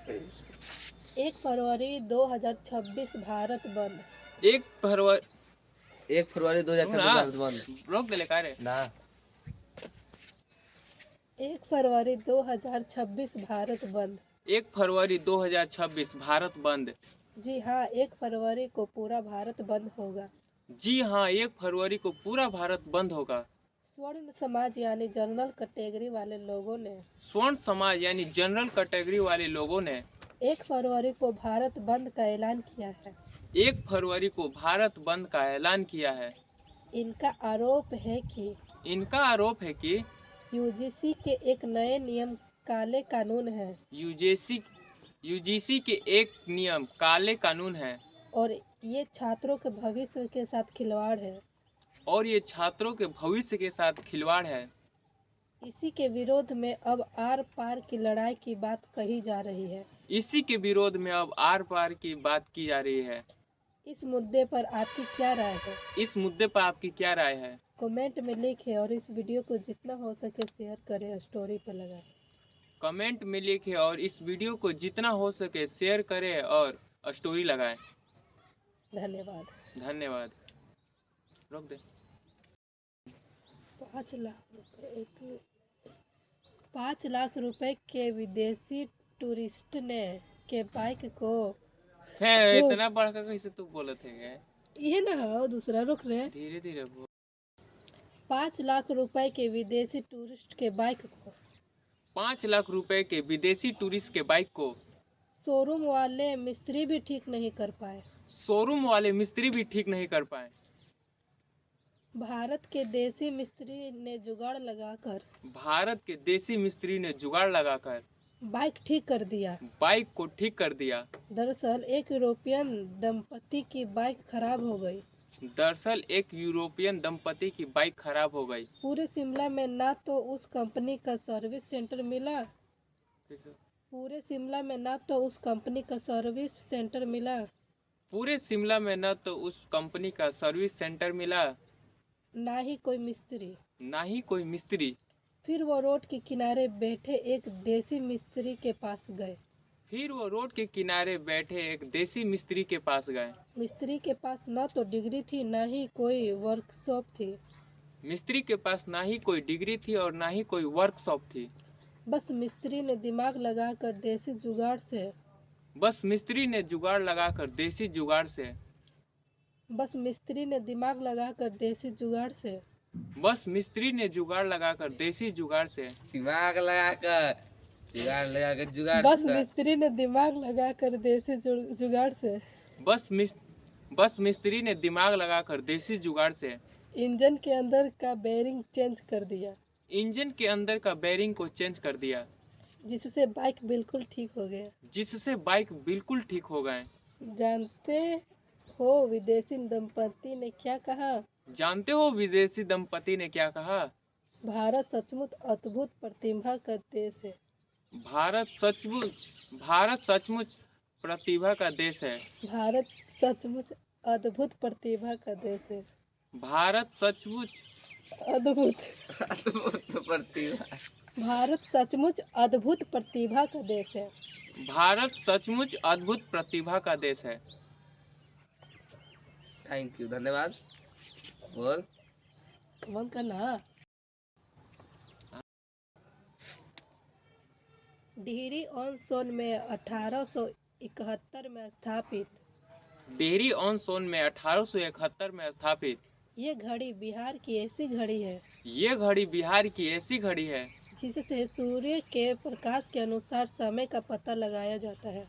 1 फरवरी 2026 भारत बंद। 1 फरवरी 2026 भारत बंद। रोक दे का रे ना 1 फरवरी 2026 भारत बंद। 1 फरवरी 2026 भारत बंद। जी हाँ, 1 फरवरी को पूरा भारत बंद होगा। जी हाँ, 1 फरवरी को पूरा भारत बंद होगा। स्वर्ण समाज यानी जनरल कैटेगरी वाले लोगों ने स्वर्ण समाज यानी जनरल कैटेगरी वाले लोगों ने 1 फरवरी को भारत बंद का ऐलान किया है। 1 फरवरी को भारत बंद का ऐलान किया है। इनका आरोप है कि यूजीसी के एक नए नियम काले कानून है यूजीसी के एक नियम काले कानून है और ये छात्रों के भविष्य के साथ खिलवाड़ है। इसी के विरोध में अब आर पार की लड़ाई की बात कही जा रही है। इसी के विरोध में अब आर पार की बात की जा रही है। इस मुद्दे पर आपकी क्या राय है? कमेंट में लिखें और इस वीडियो को जितना हो सके शेयर करें, स्टोरी पर लगाएं। कमेंट में लिखें और इस वीडियो को जितना हो सके शेयर करें और स्टोरी लगाएं। धन्यवाद। रोक दे। 5 लाख रुपए के विदेशी टूरिस्ट ने के बाइक को है इतना बड़का कैसे तू बोलत है? ये ना हो दूसरा रुक रहे धीरे धीरे बोल। 5 लाख रुपए के विदेशी टूरिस्ट के बाइक को 5 लाख रुपए के विदेशी टूरिस्ट के बाइक को शोरूम वाले मिस्त्री भी ठीक नहीं कर पाए। भारत के देसी मिस्त्री ने जुगाड़ लगाकर बाइक को ठीक कर दिया। दरअसल एक यूरोपियन दंपति की बाइक खराब हो गई। पूरे शिमला में ना तो उस कंपनी का सर्विस सेंटर मिला, ना ही कोई मिस्त्री। फिर वो रोड के किनारे बैठे एक देसी मिस्त्री के पास गए। मिस्त्री के पास न तो डिग्री थी न ही कोई वर्कशॉप थी। बस मिस्त्री ने दिमाग लगाकर देसी जुगाड़ से इंजन के अंदर का बेरिंग चेंज कर दिया। जिससे बाइक बिल्कुल ठीक हो गए। जानते हो विदेशी दंपति ने क्या कहा? भारत सचमुच अद्भुत प्रतिभा का देश है। भारत सचमुच अद्भुत प्रतिभा का देश है। भारत सचमुच अद्भुत प्रतिभा का देश है। थैंक यू, धन्यवाद। बोल कौन करना? डिहरी ऑन सोन में 1871 में स्थापित ये घड़ी बिहार की ऐसी घड़ी है जिससे सूर्य के प्रकाश के अनुसार समय का पता लगाया जाता है।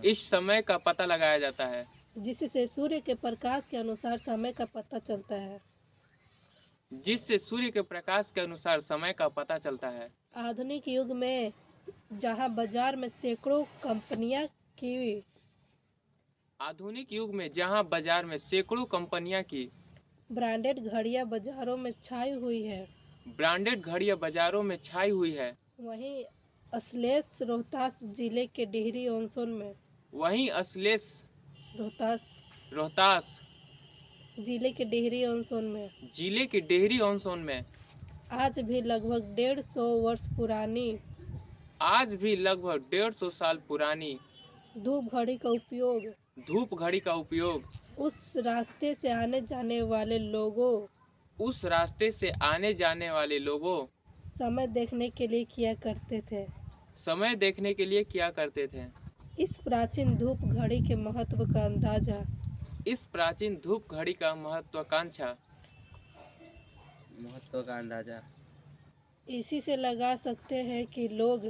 इस समय का पता लगाया जाता है। जिससे सूर्य के प्रकाश के अनुसार समय का पता चलता है। आधुनिक युग में जहां बाजार में सैकड़ों कंपनियां की ब्रांडेड घड़ियां बाजारों में छाई हुई है। वहीं असलेस रोहतास जिले के डिहरी ऑन सोन में आज भी लगभग 150 वर्ष पुरानी आज भी लगभग 150 साल पुरानी धूप घड़ी का उपयोग उस रास्ते से आने जाने वाले लोगों समय देखने के लिए किया करते थे। इस प्राचीन धूप घड़ी के महत्व का अंदाजा इसी से लगा सकते हैं कि लोग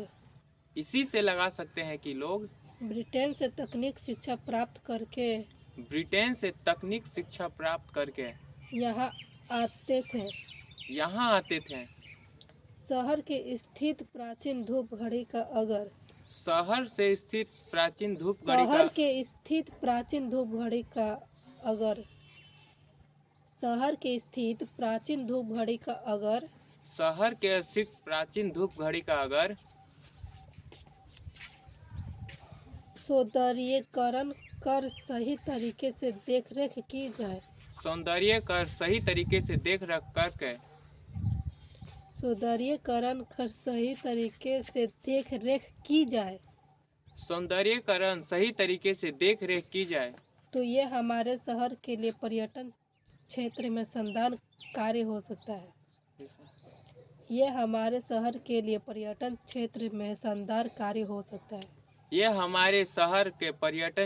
ब्रिटेन से तकनीक शिक्षा प्राप्त करके यहाँ आते थे। शहर के स्थित प्राचीन धूप घड़ी का अगर सौंदर्यीकरण कर सही तरीके से देखरेख की जाए तो ये हमारे शहर के लिए पर्यटन क्षेत्र में शानदार कार्य हो सकता है। ये हमारे शहर के पर्यटन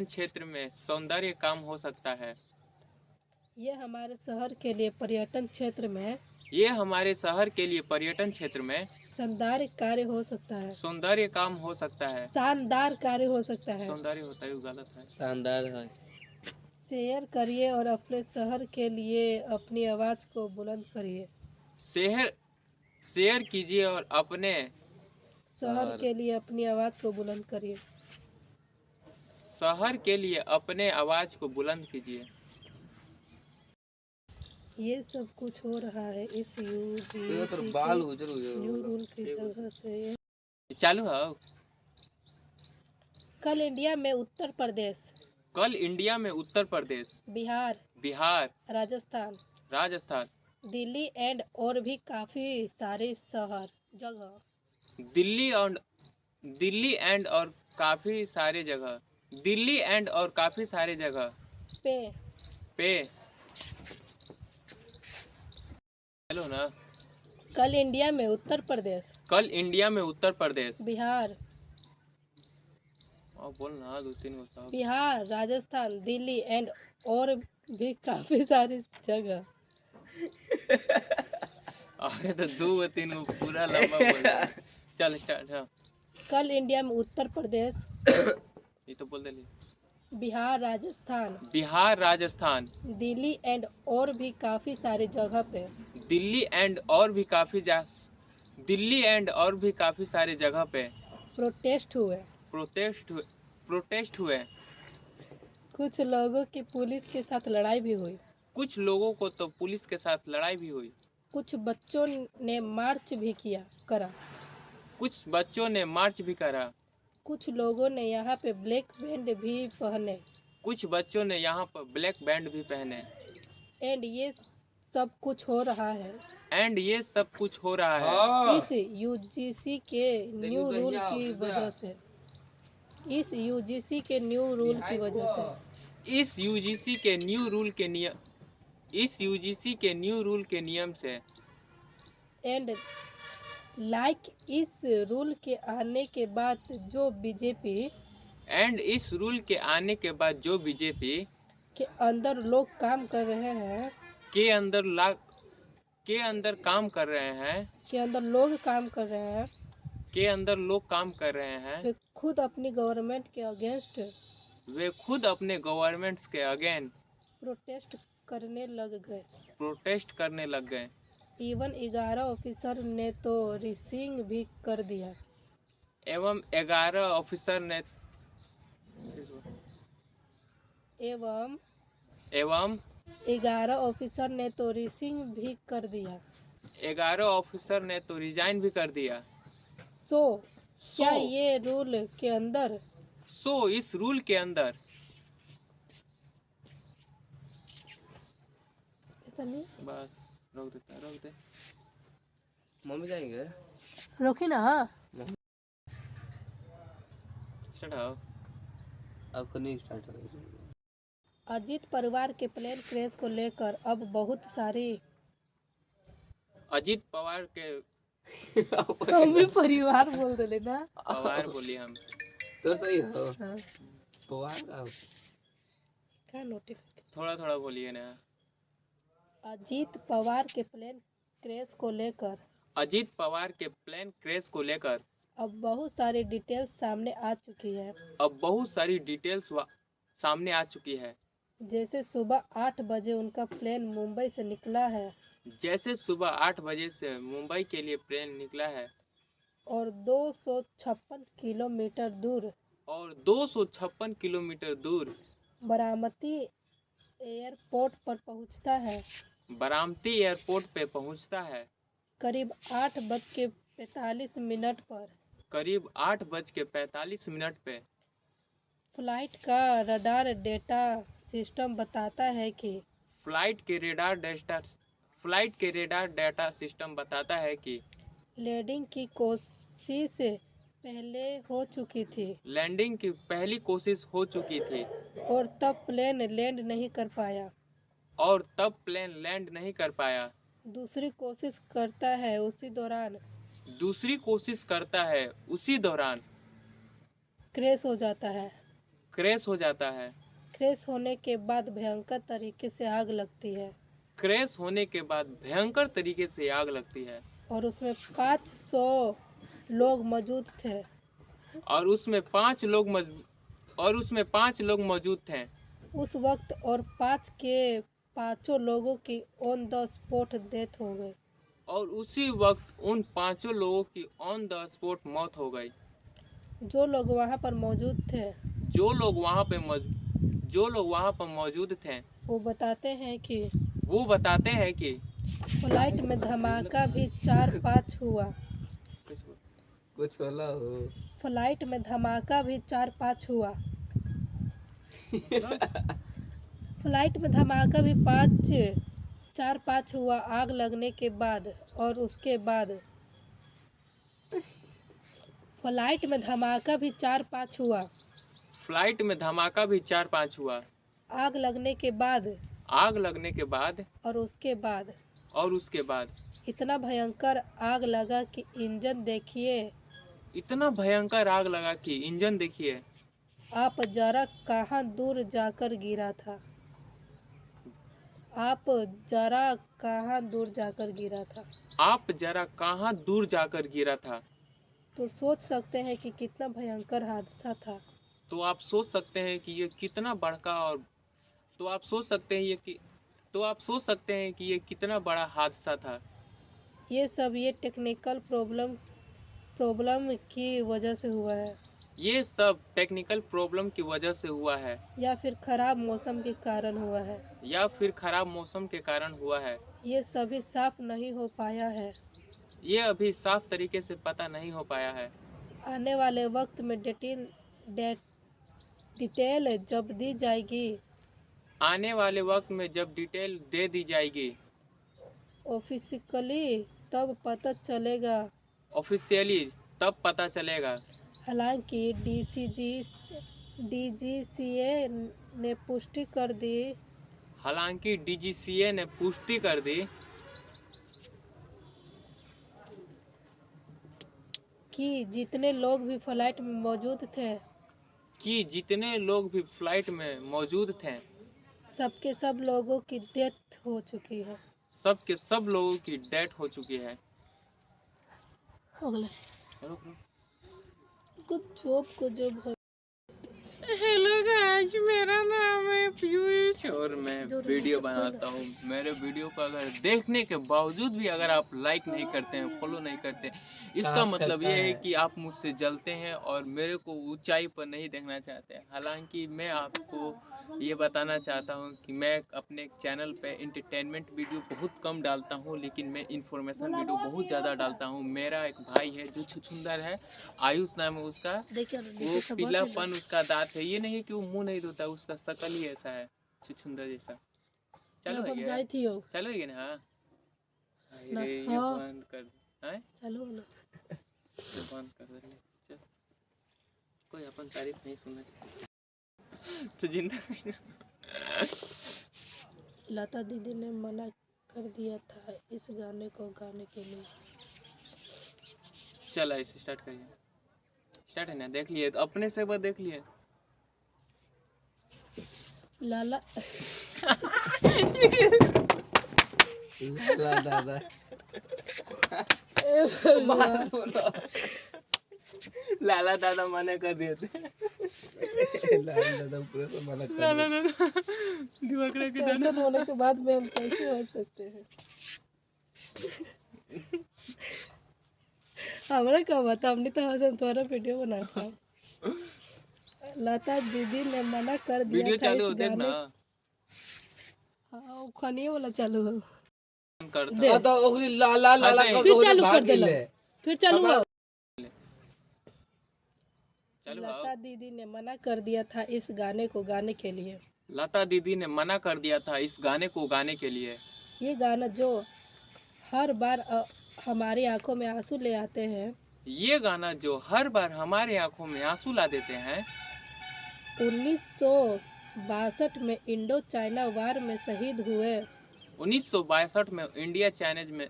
क्षेत्र में सौंदर्य काम हो सकता है। ये हमारे शहर के लिए पर्यटन क्षेत्र में शानदार कार्य हो सकता है। सौंदर्य काम हो सकता है। शानदार कार्य हो सकता है। सौंदर्य होता है, गलत है। शानदार है। शेयर करिए और अपने शहर के लिए अपनी आवाज को बुलंद करिए। शेयर कीजिए और अपने शहर के लिए अपनी आवाज को बुलंद करिए। शहर के लिए अपने आवाज को बुलंद कीजिए। ये सब कुछ हो रहा है इस ये तो बाल गुजर न्यू रूल की जगह से। चालू है। कल इंडिया में उत्तर प्रदेश, बिहार, राजस्थान, दिल्ली एंड और भी काफी सारे जगह पे हेलो ना। कल इंडिया में उत्तर प्रदेश, बिहार, बोलना 2-3 बिहार, राजस्थान, दिल्ली एंड और भी काफी सारी जगह। अरे तो 2-3 पूरा लंबा बोल। चल स्टार्ट। हाँ। कल इंडिया में उत्तर प्रदेश ये तो बोल दे। बिहार, राजस्थान, दिल्ली एंड और भी काफी सारी जगह पे प्रोटेस्ट हुए। कुछ लोगों की पुलिस के साथ लड़ाई भी हुई। कुछ बच्चों ने मार्च भी करा। कुछ लोगों ने यहाँ पे ब्लैक बैंड भी पहने। एंड ये सब कुछ हो रहा है इस यूजीसी के न्यू रूल की वजह से। इस यूजीसी के न्यू रूल के नियम से। एंड लाइक इस रूल के आने के बाद जो बीजेपी के अंदर लोग काम कर रहे हैं वे खुद अपनी गवर्नमेंट के अगेंस्ट प्रोटेस्ट करने लग गए। इवन 11 ऑफिसर ने तो रिसिंग भी कर दिया। एवं 11 ऑफिसर ने तो रिसिंग भी कर दिया। 11 ऑफिसर ने तो रिजाइन भी कर दिया। क्या ये रूल के अंदर इस रूल के अंदर बस रोक दे। मम्मी जाएंगे। रोकी ना। स्टार्ट हो। अब नहीं स्टार्ट हो रही। अजीत परिवार के प्लेन क्रैश को लेकर अब बहुत सारी अजीत पवार के हम भी परिवार बोल रहे ना। पवार बोलिए हम। तो सही हो। हाँ, पवार का क्या नोटिफिकेशन। थोड़ा थोड़ा बोलिए ना। अजीत पवार के प्लेन क्रैश को लेकर अजीत पवार के प्लेन क्रैश को लेकर अब बहुत सारी डिटेल्स सामने आ चुकी है। अब बहुत सारी डिटेल्स सामने आ चुकी है। जैसे सुबह 8 बजे उनका प्लेन मुंबई से निकला है जैसे सुबह 8 बजे से मुंबई के लिए प्लेन निकला है और 256 किलोमीटर दूर और 256 किलोमीटर दूर बारामती एयरपोर्ट पर पहुंचता है। बारामती एयरपोर्ट पे पहुंचता है। करीब 8:45 पर करीब 8:45 पे फ्लाइट का रडार डेटा सिस्टम बताता है कि फ्लाइट के रेडार डेटा सिस्टम बताता है कि लैंडिंग की कोशिश पहले हो चुकी थी लैंडिंग की पहली कोशिश हो चुकी थी और तब प्लेन लैंड नहीं कर पाया। और तब प्लेन लैंड नहीं कर पाया। दूसरी कोशिश करता है उसी दौरान क्रैश हो जाता है। क्रैश हो जाता है। क्रैश होने के बाद भयंकर तरीके से आग लगती है क्रैश होने के बाद भयंकर तरीके से आग लगती है और उसमें 500 लोग मौजूद थे। और उसमें 5 लोग मौजूद थे। उस वक्त और 5 के पांचों लोगों की ऑन द स्पॉट डेथ हो गई। और उसी वक्त उन 5 लोगों की ऑन द स्पॉट मौत हो गई। जो लोग वहां पर मौजूद थे जो लोग वहां पर मौजूद थे वो बताते हैं कि फ्लाइट में धमाका भी 4-5 हुआ। कुछ होला हो। फ्लाइट में धमाका भी 4-5 हुआ। फ्लाइट में धमाका भी 4-5 हुआ आग लगने के बाद और उसके बाद फ्लाइट में धमाका भी 4-5 हुआ। फ्लाइट में धमाका भी 4-5 हुआ आग लगने के बाद और उसके बाद इतना भयंकर आग लगा कि इंजन देखिए आप जरा कहाँ दूर जाकर गिरा था। आप जरा कहाँ दूर जाकर गिरा था। तो सोच सकते हैं कि कितना भयंकर हादसा था। तो आप सोच सकते हैं कि ये कितना बड़ा हादसा था। ये टेक्निकल प्रॉब्लम की वजह से हुआ है। ये सब टेक्निकल प्रॉब्लम की वजह से हुआ है या फिर खराब मौसम के कारण हुआ है। ये सभी साफ नहीं हो पाया है। ये अभी साफ तरीके से पता नहीं हो पाया है। आने वाले वक्त में डिटेल जब दी जाएगी ऑफिशियली तब पता चलेगा। हालांकि डीजीसीए ने पुष्टि कर दी कि जितने लोग भी फ्लाइट में मौजूद थे सबके सब लोगों की डेथ हो चुकी है। कुछ हेलो गाइस, मेरा नाम है पीयूष और मैं वीडियो बनाता हूँ। मेरे वीडियो को अगर देखने के बावजूद भी अगर आप लाइक नहीं करते हैं, फॉलो नहीं करते, इसका मतलब ये है कि आप मुझसे जलते हैं और मेरे को ऊंचाई पर नहीं देखना चाहते हैं। हालांकि मैं आपको ये बताना चाहता हूँ कि मैं अपने चैनल पे इंटरटेनमेंट वीडियो बहुत कम डालता हूँ, लेकिन मैं इंफॉर्मेशन वीडियो बहुत ज़्यादा डालता हूँ। मेरा एक भाई है जो छुछुंदर है, आयुष नाम है उसका। वो पीलापन उसका दांत है, ये नहीं कि वो मुंह नहीं धोता, उसका शकल ही ऐसा है छुछुंदर जैसा। चलो चलो ना। अरे ये बंद कर, चलो बंद कर। कोई अपन तारीफ नहीं सुनना चाहिए तो जिंदा लता दीदी ने मना कर दिया था इस गाने को गाने के लिए। चला इसे स्टार्ट करिए। स्टार्ट है ना, देख लिए तो अपने से बस देख लिए। लाला लाला दादा लाला दादा मना कर दिए थे। लाला दादा पूरा से मना कर लाला दिया। दादा दिमाग के दाना। कैंसर होने के बाद में हम कैसे हो सकते हैं? हमारा क्या बता, हमने तो हसन तुम्हारा वीडियो बनाया था। लता दीदी ने मना कर दिया वीडियो था चालू हो इस देख गाने। ना। हाँ वो खाने वाला चालू हो। करता दे। हाँ तो ओकरी लाला लाला फिर को फिर बोले चालू कर भाग दे लो। ले। फिर चालू हो। चालू लता दीदी ने मना कर दिया था इस गाने को गाने के लिए। लता दीदी ने मना कर दिया था इस गाने को गाने के लिए। ये गाना जो हर बार हमारी आंखों में आंसू ले आते हैं। ये गाना जो हर बार हमारे आंखों में आंसू ला देते हैं। 1962 में इंडो चाइना वार में शहीद हुए। 1962 में इंडिया चाइनीज में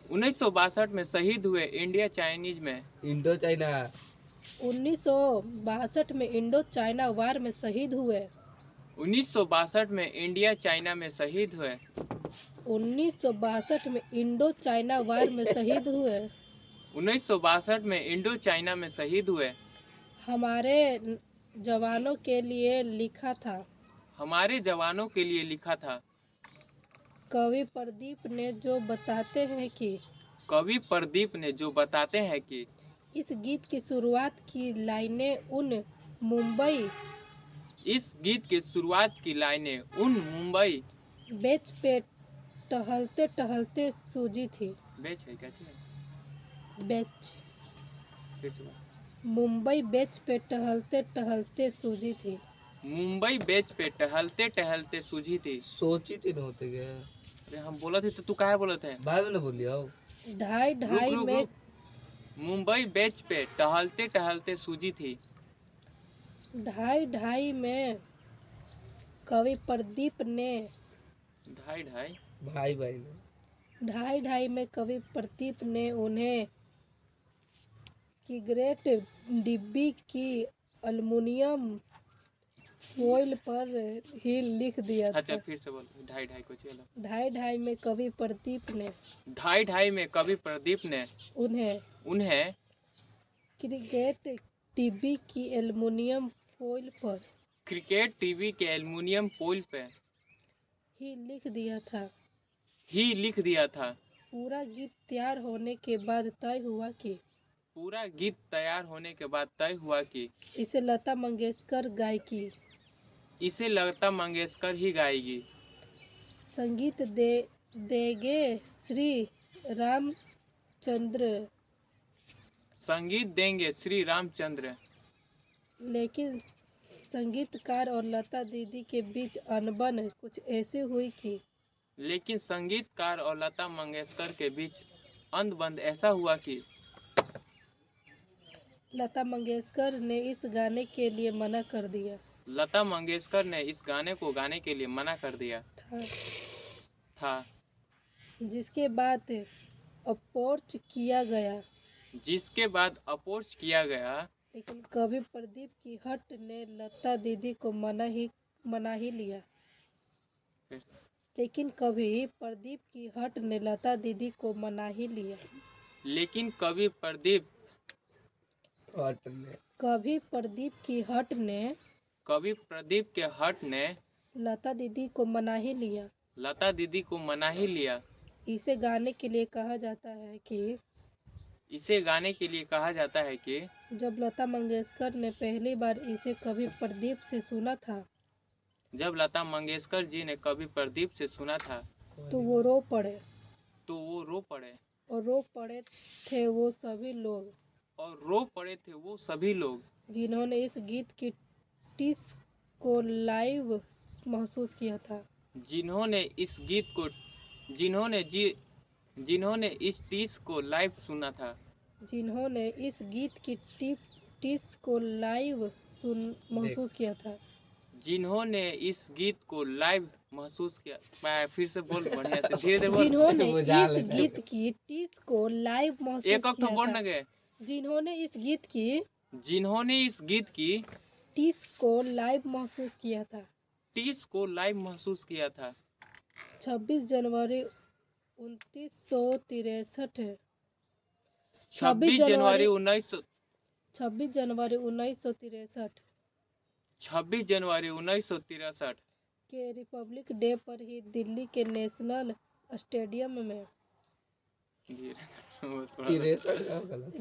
1962 में शहीद हुए इंडिया चाइनीज में। इंडो चाइना 1962 में इंडो चाइना वार में शहीद हुए। 1962 में इंडिया चाइना में शहीद हुए। 1962 में इंडो चाइना वार में शहीद हुए। 1962 में इंडो चाइना में शहीद हुए। हमारे जवानों के लिए लिखा था। हमारे जवानों के लिए लिखा था। कवि प्रदीप ने जो बताते हैं कि कवि प्रदीप ने जो बताते हैं कि इस गीत की शुरुआत की लाइनें उन मुंबई इस गीत के शुरुआत की लाइनें उन मुंबई बेच पे टहलते टहलते सूझी थी। बेच है कैसे है? बेच फिर से बोल। मुंबई बेच पे टहलते टहलते सूझी थी। मुंबई बेच पे टहलते टहलते सूझी थी। सोची थी न होते गए। अरे हम बोला थी तो तू काहे बोलत है? बाद में न बोलिया हो। ढाई ढाई रुक, में रुक। मुंबई बेच पे टहलते टहलते सूझी थी। ढाई ढाई में कवि प्रदीप ने ढाई ढाई भाई भाई ने ढाई ढाई में कवि प्रदीप ने उन्हें सिगरेट डिब्बी की एल्युमिनियम फॉइल पर ही लिख दिया अच्छा था। फिर से बोल। ढाई ढाई को चलो। ढाई ढाई में कवि प्रदीप ने ढाई ढाई में कवि प्रदीप ने उन्हें क्रिकेट टीवी की एल्युमिनियम फॉइल पर क्रिकेट टीवी के एल्युमिनियम फोइल पे ही लिख दिया था। पूरा गीत तैयार होने के बाद तय हुआ कि इसे लता मंगेशकर ही गाएगी। संगीत देंगे श्री रामचंद्र। लेकिन संगीतकार और लता दीदी के बीच अनबन कुछ ऐसी हुई कि लेकिन संगीतकार और लता मंगेशकर के बीच अनबन ऐसा हुआ कि लता मंगेशकर ने इस गाने के लिए मना कर दिया लता मंगेशकर ने इस गाने को गाने के लिए मना कर दिया था। जिसके बाद अप्रोच किया गया। लेकिन कवि प्रदीप की हट ने लता दीदी को मना ही लिया। लेकिन कवि प्रदीप की हट ने लता दीदी को मना ही लिया। लेकिन कवि प्रदीप के हट ने लता दीदी को मना ही लिया। इसे गाने के लिए कहा जाता है कि जब लता मंगेशकर ने पहली बार इसे कवि प्रदीप से सुना था। जब लता मंगेशकर जी ने कवि प्रदीप से सुना था तो वो रो पड़े। और रो पड़े थे वो सभी लोग जिन्होंने इस गीत की टीस को लाइव महसूस किया था। जिन्होंने इस गीत की टीस को लाइव महसूस किया था। जिन्होंने इस गीत को लाइव महसूस किया। मैं फिर से बोल, बढ़िया से धीरे धीरे बोल। जिन्होंने बुझा इस लेना। गीत की टीस को लाइव महसूस एक किया तो बोल था। न गए। जिन्होंने इस गीत की टीस को लाइव महसूस किया था। टीस को लाइव महसूस किया था। 26 जनवरी 1963। 26 जनवरी 1963। 26 जनवरी 1963 26 जनवरी 1963 के रिपब्लिक डे पर ही दिल्ली के नेशनल स्टेडियम में 63 का गलत।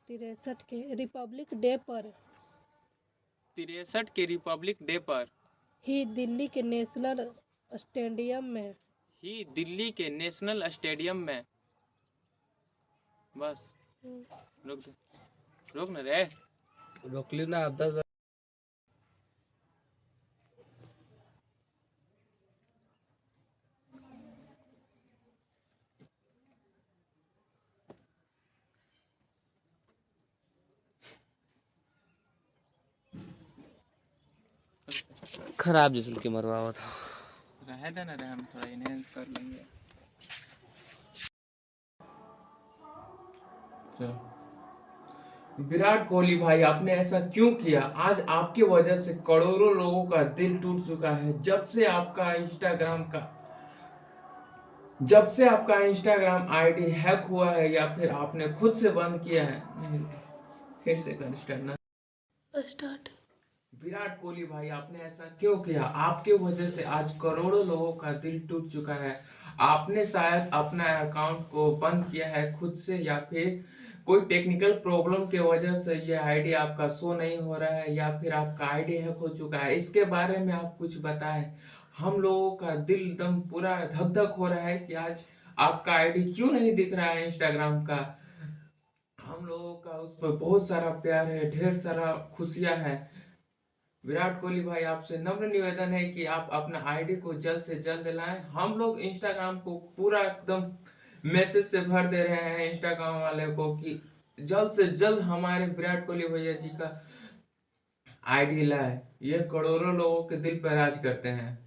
63 के रिपब्लिक डे पर 63 के रिपब्लिक डे पर ही दिल्ली के नेशनल स्टेडियम में बस रोक दे, रोक न रे। रोक ली ना, 10 बार। खराब जिसल के मरवावा था। रहे देना रे, हम थोड़ा इनहेंस कर लेंगे। विराट कोहली भाई, आपने ऐसा क्यों किया? आज आपकी वजह से करोड़ों लोगों का दिल टूट चुका है। जब से आपका इंस्टाग्राम आईडी हैक हुआ है या फिर आपने खुद से बंद किया है। नहीं, फिर से स्टार्ट। विराट कोहली भाई, आपने ऐसा क्यों किया? आपके वजह से आज करोड़ों लोगों का दिल टूट चुका है। आपने शायद अपना अकाउंट को बंद किया है खुद से, या फिर कोई टेक्निकल प्रॉब्लम के वजह से ये आईडी आपका शो नहीं हो रहा है, या फिर आपका आईडी हैक हो चुका है। इसके बारे में आप कुछ बताएं। हम लोगों का दिल एकदम पूरा धक धक हो रहा है कि आज आपका आईडी क्यों नहीं दिख रहा है इंस्टाग्राम का। हम लोगों का उस पर बहुत सारा प्यार है, ढेर सारा खुशियां है। विराट कोहली भाई, आपसे नम्र निवेदन है कि आप अपना आईडी को जल्द से जल्द लाएं। हम लोग इंस्टाग्राम को पूरा एकदम मैसेज से भर दे रहे हैं इंस्टाग्राम वाले को कि जल्द से जल्द हमारे विराट कोहली भैया जी का आईडी लाए। ये करोड़ों लोगों के दिल पर राज करते हैं।